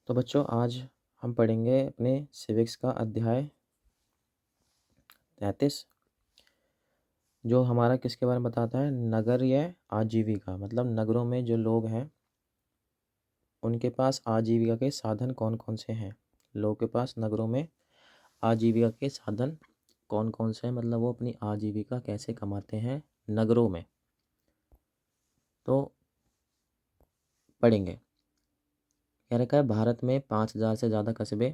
तो बच्चों आज हम पढ़ेंगे अपने सिविक्स का अध्याय 33 जो हमारा किसके बारे में बताता है, नगरीय आजीविका। मतलब नगरों में जो लोग हैं उनके पास आजीविका के साधन कौन कौन से हैं। लोगों के पास नगरों में आजीविका के साधन कौन कौन से हैं, मतलब वो अपनी आजीविका कैसे कमाते हैं नगरों में, तो पढ़ेंगे। कह रखा है भारत में 5,000 से ज़्यादा कस्बे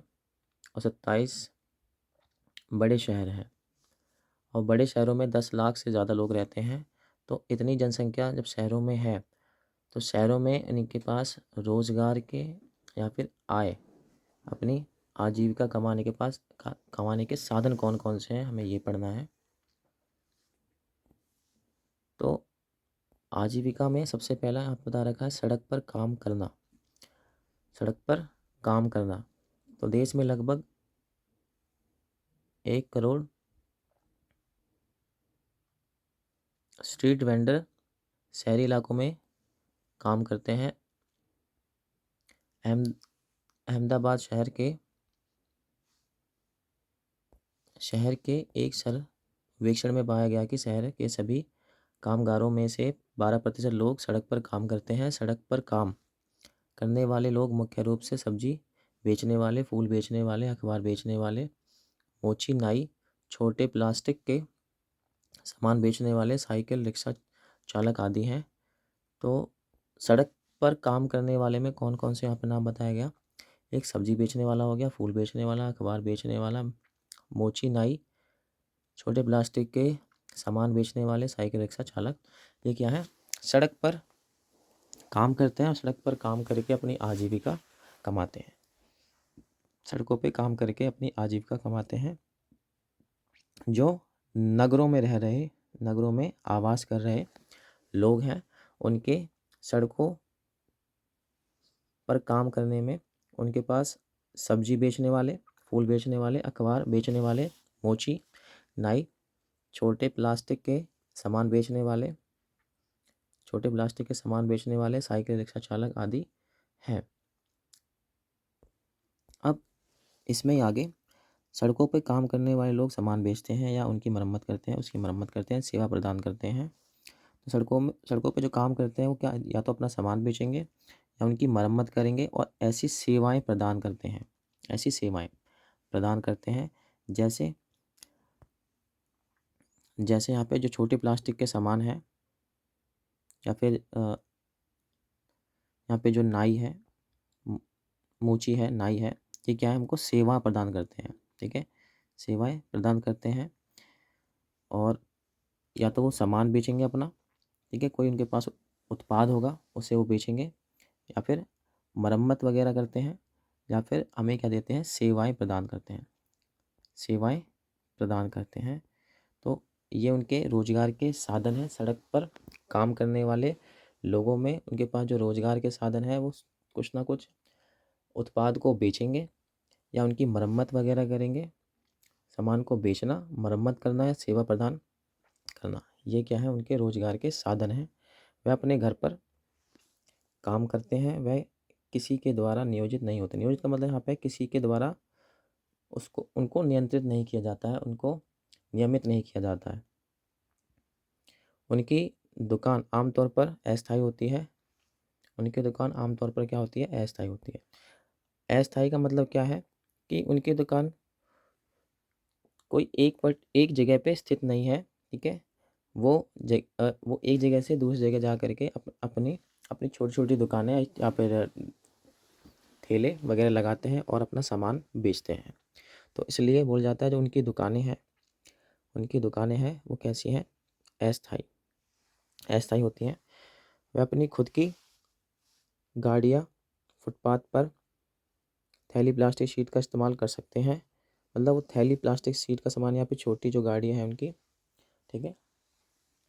और 27 बड़े शहर हैं और बड़े शहरों में 10 लाख से ज़्यादा लोग रहते हैं। तो इतनी जनसंख्या जब शहरों में है तो शहरों में इनके पास रोज़गार के या फिर आय अपनी आजीविका कमाने के साधन कौन कौन से हैं, हमें ये पढ़ना है। तो आजीविका में सबसे पहला आप बता रखा है सड़क पर काम करना। सड़क पर काम करना, तो देश में लगभग 1 करोड़ स्ट्रीट वेंडर शहरी इलाकों में काम करते हैं। अहमदाबाद शहर के एक सर्वेक्षण में पाया गया कि शहर के सभी कामगारों में से 12% लोग सड़क पर काम करते हैं। सड़क पर काम करने वाले लोग मुख्य रूप से सब्जी बेचने वाले, फूल बेचने वाले, अखबार बेचने वाले, मोची नाई, छोटे प्लास्टिक के सामान बेचने वाले, साइकिल रिक्शा चालक आदि हैं। तो सड़क पर काम करने वाले में कौन कौन से यहाँ पर नाम बताया गया। एक सब्जी बेचने वाला हो गया, फूल बेचने वाला, अखबार बेचने वाला, मोची नाई, छोटे प्लास्टिक के सामान बेचने वाले, साइकिल रिक्शा चालक। ये क्या है, सड़क पर काम करते हैं और सड़क पर काम करके अपनी आजीविका कमाते हैं। सड़कों पे काम करके अपनी आजीविका कमाते हैं। जो नगरों में रह रहे, नगरों में आवास कर रहे लोग हैं, उनके सड़कों पर काम करने में उनके पास सब्जी बेचने वाले, फूल बेचने वाले, अखबार बेचने वाले, मोची नाई, छोटे प्लास्टिक के सामान बेचने वाले, साइकिल रिक्शा चालक आदि हैं। अब इसमें आगे सड़कों पर काम करने वाले लोग सामान बेचते हैं या उनकी मरम्मत करते हैं, सेवा प्रदान करते हैं। तो सड़कों पे जो काम करते हैं वो क्या, या तो अपना सामान बेचेंगे या उनकी मरम्मत करेंगे और ऐसी सेवाएं प्रदान करते हैं जैसे यहाँ पे जो छोटे प्लास्टिक के सामान है या फिर यहाँ पे जो नाई है, मोची है, नाई है, ये क्या है, हमको सेवा प्रदान करते हैं। ठीक है, सेवाएं प्रदान करते हैं और या तो वो सामान बेचेंगे अपना, ठीक है, कोई उनके पास उत्पाद होगा उसे वो बेचेंगे, या फिर मरम्मत वगैरह करते हैं, या फिर हमें क्या देते हैं, सेवाएं प्रदान करते हैं। तो ये उनके रोजगार के साधन हैं। सड़क पर काम करने वाले लोगों में उनके पास जो रोजगार के साधन है वो कुछ ना कुछ उत्पाद को बेचेंगे या उनकी मरम्मत वगैरह करेंगे। सामान को बेचना, मरम्मत करना या सेवा प्रदान करना, ये क्या है, उनके रोजगार के साधन हैं। वह अपने घर पर काम करते हैं, वह किसी के द्वारा नियोजित नहीं होते। नियोजित का मतलब यहाँ पे किसी के द्वारा उनको नियंत्रित नहीं किया जाता है, उनको नियमित नहीं किया जाता है। उनकी दुकान आमतौर पर अस्थायी होती है। अस्थायी होती है। अस्थायी का मतलब क्या है कि उनकी दुकान कोई एक जगह पे स्थित नहीं है। ठीक है, वो एक जगह से दूसरी जगह जा करके अपनी छोटी छोटी दुकानें या फिर ठेले वगैरह लगाते हैं और अपना सामान बेचते हैं। तो इसलिए बोल जाता है जो उनकी दुकानें हैं वो कैसी हैं, अस्थायी होती हैं। वे अपनी खुद की गाड़ियाँ फुटपाथ पर थैली प्लास्टिक शीट का इस्तेमाल कर सकते हैं। मतलब वो थैली प्लास्टिक शीट का सामान, यहाँ पे छोटी जो गाड़ियाँ हैं उनकी, ठीक है,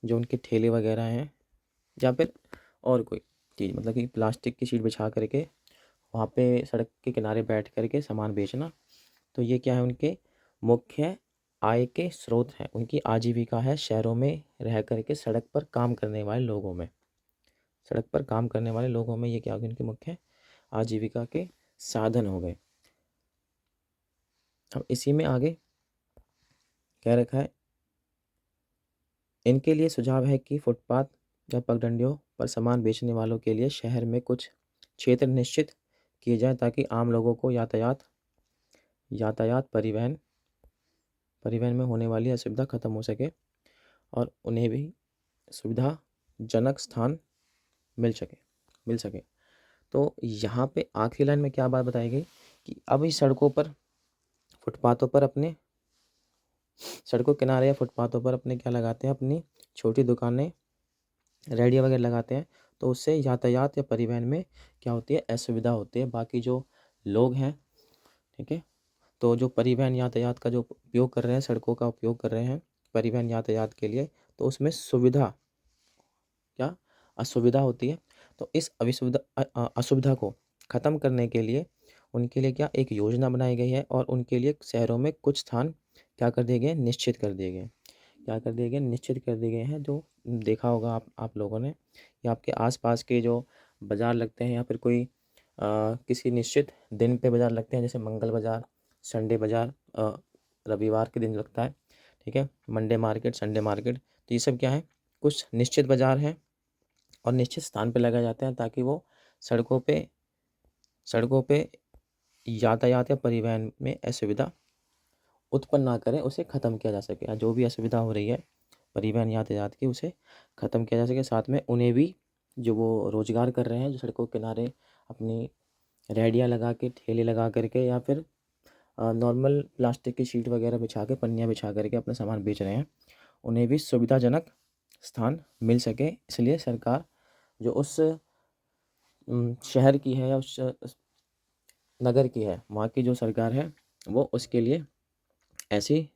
जो उनके ठेले वगैरह हैं या फिर और कोई चीज़, मतलब कि प्लास्टिक की शीट बिछा करके वहाँ पे सड़क के किनारे बैठ करके सामान बेचना। तो ये क्या है, उनके मुख्य आय के स्रोत हैं, उनकी आजीविका है शहरों में रह करके सड़क पर काम करने वाले लोगों में। ये क्या होगी, उनकी मुख्य आजीविका के साधन हो गए। अब इसी में आगे कह रखा है, इनके लिए सुझाव है कि फुटपाथ या पगडंडियों पर सामान बेचने वालों के लिए शहर में कुछ क्षेत्र निश्चित किए जाएं ताकि आम लोगों को यातायात परिवहन में होने वाली असुविधा खत्म हो सके और उन्हें भी सुविधाजनक स्थान मिल सके। तो यहाँ पे आखिरी लाइन में क्या बात बताई गई कि अब इस फुटपाथों पर अपने सड़कों किनारे या फुटपाथों पर अपने क्या लगाते हैं, अपनी छोटी दुकानें, रेहड़ियाँ वगैरह लगाते हैं। तो उससे यातायात या परिवहन में क्या होती है, असुविधा होती है। बाकी जो लोग हैं, ठीक है, तो जो परिवहन यातायात का जो उपयोग कर रहे हैं, सड़कों का उपयोग कर रहे हैं परिवहन यातायात के लिए, तो उसमें असुविधा होती है। तो इस असुविधा को ख़त्म करने के लिए उनके लिए क्या एक योजना बनाई गई है और उनके लिए शहरों में कुछ स्थान क्या कर दिए गए, निश्चित कर दिए गए हैं। जो देखा होगा आप लोगों ने, या आपके आसपास के जो बाज़ार लगते हैं या फिर कोई किसी निश्चित दिन पे बाज़ार लगते हैं, जैसे मंगल बाज़ार, संडे बाज़ार, रविवार के दिन लगता है, ठीक है, मंडे मार्केट, संडे मार्केट। तो ये सब क्या है, कुछ निश्चित बाज़ार हैं और निश्चित स्थान पे लगाए जाते हैं ताकि वो सड़कों पे यातायात या परिवहन में असुविधा उत्पन्न ना करें, उसे ख़त्म किया जा सके। या जो भी असुविधा हो रही है परिवहन यातायात की, उसे ख़त्म किया जा सके। साथ में उन्हें भी, जो वो रोज़गार कर रहे हैं, जो सड़कों के किनारे अपनी रेहड़ियाँ लगा के, ठेले लगा करके या फिर नॉर्मल प्लास्टिक की शीट वगैरह बिछा के, पन्नियाँ बिछा करके अपना सामान बेच रहे हैं, उन्हें भी सुविधाजनक स्थान मिल सके। इसलिए सरकार जो उस शहर की है या उस नगर की है, वहाँ की जो सरकार है, वो उसके लिए ऐसी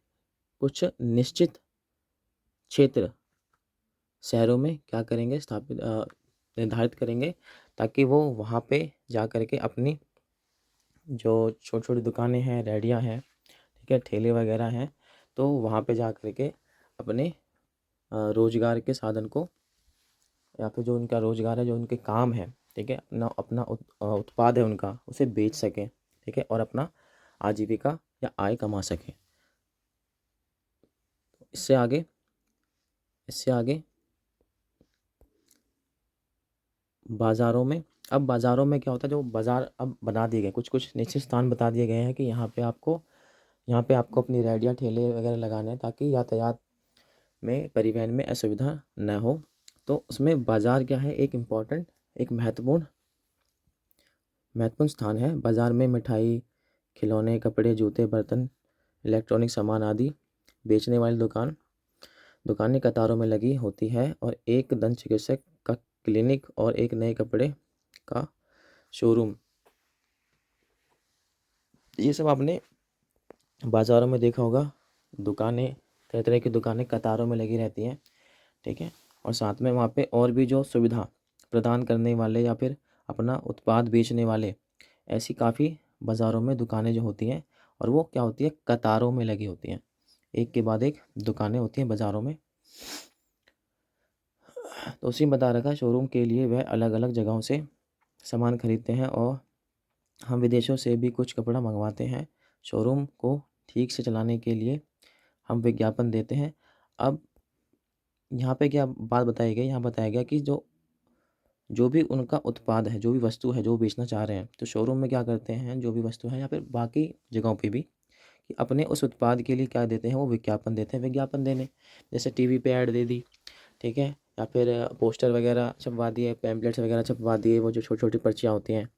कुछ निश्चित क्षेत्र शहरों में क्या करेंगे, निर्धारित करेंगे ताकि वो वहाँ पे जा कर के अपनी जो छोटी छोटी दुकानें हैं, रेहड़ियाँ हैं, ठीक है, ठेले वगैरह हैं, तो वहाँ पे जा कर के अपने रोज़गार के साधन को, या फिर जो उनका रोज़गार है, जो उनके काम है, ठीक है, अपना उत्पाद है उनका, उसे बेच सकें, ठीक है, और अपना आजीविका या आय कमा सकें। इससे आगे बाज़ारों में क्या होता है, जो बाज़ार अब बना दिए गए, कुछ निश्चित स्थान बता दिए गए हैं कि यहाँ पे आपको अपनी रेहड़ियाँ, ठेले वगैरह लगाने हैं ताकि यातायात में, परिवहन में असुविधा न हो। तो उसमें बाज़ार क्या है, एक महत्वपूर्ण स्थान है। बाज़ार में मिठाई, खिलौने, कपड़े, जूते, बर्तन, इलेक्ट्रॉनिक सामान आदि बेचने वाली दुकानें कतारों में लगी होती है और एक दंत चिकित्सक का क्लिनिक और एक नए कपड़े का शोरूम, ये सब आपने बाज़ारों में देखा होगा। दुकानें, तरह तरह की दुकानें कतारों में लगी रहती हैं, ठीक है, और साथ में वहाँ पे और भी जो सुविधा प्रदान करने वाले या फिर अपना उत्पाद बेचने वाले, ऐसी काफ़ी बाज़ारों में दुकानें जो होती हैं, और वो क्या होती है, कतारों में लगी होती हैं, एक के बाद एक दुकानें होती हैं बाज़ारों में। तो उसी में बता रखा है, शोरूम के लिए वह अलग अलग जगहों से सामान खरीदते हैं और हम विदेशों से भी कुछ कपड़ा मंगवाते हैं। शोरूम को ठीक से चलाने के लिए हम विज्ञापन देते हैं। अब यहाँ पे क्या बात बताई गई, यहाँ बताया गया कि जो भी उनका उत्पाद है, जो भी वस्तु है, जो बेचना चाह रहे हैं, तो शोरूम में क्या करते हैं, जो भी वस्तु है या फिर बाकी जगहों पे भी, कि अपने उस उत्पाद के लिए क्या देते हैं, वो विज्ञापन देते हैं। विज्ञापन देने जैसे टीवी पे ऐड दे दी, ठीक है, या फिर पोस्टर वगैरह छपवा दिए, पैम्पलेट्स वगैरह छपवा दिए, वो जो छोटी छोटी पर्चियाँ होती हैं,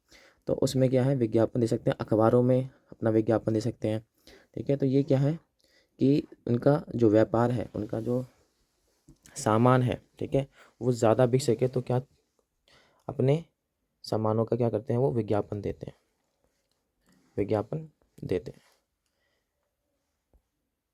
तो उसमें क्या है, विज्ञापन दे सकते हैं। अखबारों में अपना विज्ञापन दे सकते हैं, ठीक है। तो ये क्या है कि उनका जो व्यापार है, उनका जो सामान है, ठीक है, वो ज़्यादा बिक सके तो क्या अपने सामानों का क्या करते हैं, वो विज्ञापन देते हैं।